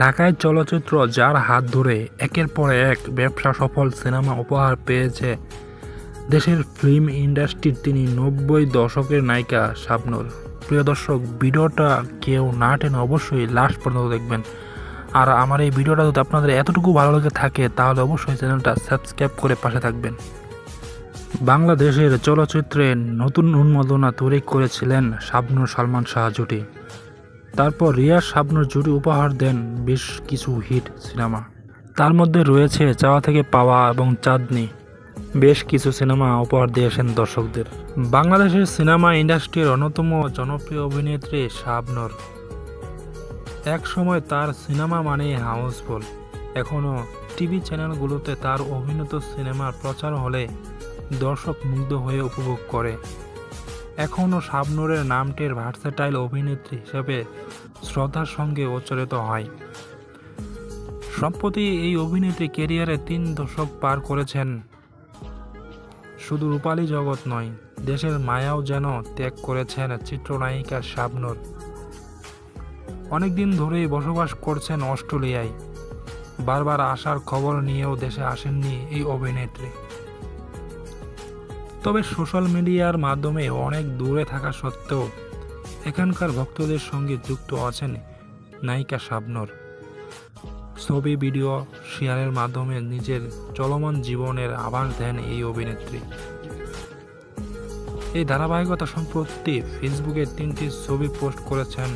ঢাকায় চলচ্চিত্র যার হাত ধরে একের পর এক ব্যবসা সফল সিনেমা উপহার পেয়েছে দেশের ফিল্ম ইন্ডাস্ট্রির, তিনি ৯০ দশকের নায়িকা শাবনূর। প্রিয় দর্শক, ভিডিওটা কেউ না টেনে অবশ্যই লাস্ট পর্যন্ত দেখবেন। আর আমার এই ভিডিওটা যদি আপনাদের এতটুকু ভালো লেগে থাকে তাহলে অবশ্যই চ্যানেলটা সাবস্ক্রাইব করে পাশে থাকবেন। বাংলাদেশের চলচ্চিত্রে নতুন উন্মাদনা তৈরি করেছিলেন শাবনূর সালমান শাহ জুটি। তারপর রিয়াজ শাবনূর জুটি উপহার দেন বেশ কিছু হিট সিনেমা। তার মধ্যে রয়েছে চাওয়া থেকে পাওয়া এবং চাঁদনি। বেশ কিছু সিনেমা উপহার দিয়েছেন দর্শকদের। বাংলাদেশের সিনেমা ইন্ডাস্ট্রির অন্যতম জনপ্রিয় অভিনেত্রী শাবনূর। এক সময় তার সিনেমা মানেই হাউসফুল। এখনও টিভি চ্যানেলগুলোতে তার অভিনীত সিনেমার প্রচার হলে দর্শক মুগ্ধ হয়ে উপভোগ করে। এখনও শাবনূরের নামটির ভার্সেটাইল অভিনেত্রী হিসেবে শ্রদ্ধার সঙ্গে উচ্চারিত হয়। সম্প্রতি এই অভিনেত্রী ক্যারিয়ারে ৩ দশক পার করেছেন। শুধু রূপালী জগৎ নয়, দেশের মায়াও যেন ত্যাগ করেছেন চিত্রনায়িকা শাবনূর। অনেকদিন ধরেই বসবাস করছেন অস্ট্রেলিয়ায়। বারবার আসার খবর নিয়েও দেশে আসেননি এই অভিনেত্রী। তবে সোশ্যাল মিডিয়ার মাধ্যমে অনেক দূরে থাকা সত্ত্বেও এখানকার ভক্তদের সঙ্গে যুক্ত আছেন নায়িকা শাবনূর। ছবি, ভিডিও শেয়ারের মাধ্যমে নিজের চলমান জীবনের আভাস দেন এই অভিনেত্রী। এই ধারাবাহিকতা সম্প্রতি ফেসবুকে 3টি ছবি পোস্ট করেছেন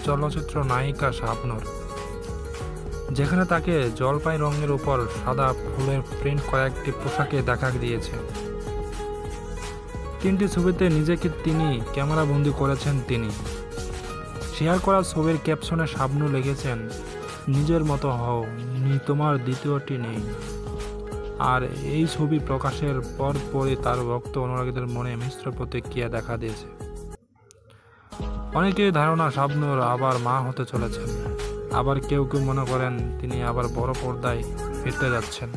চলচ্চিত্র নায়িকা শাবনূর, যেখানে তাকে জলপাই রঙের উপর সাদা ফুলের প্রিন্ট করা একটি পোশাকে দেখা দিয়েছে। 3টি ছবিতে নিজেকে তিনি ক্যামেরাবন্দি করেছেন। তিনি শেয়ার করা ছবির ক্যাপশনে শাবনূর লিখেছেন, নিজের মতো হও, তোমার দ্বিতীয়টি নেই। আর এই ছবি প্রকাশের পরপরই তার ভক্ত অনুরাগীদের মনে মিশ্র প্রতিক্রিয়া দেখা দিয়েছে। অনেকেই ধারণা শাবনূর আবার মা হতে চলেছেন, আবার কেউ কেউ মনে করেন তিনি আবার বড় পর্দায় ফিরতে যাচ্ছেন।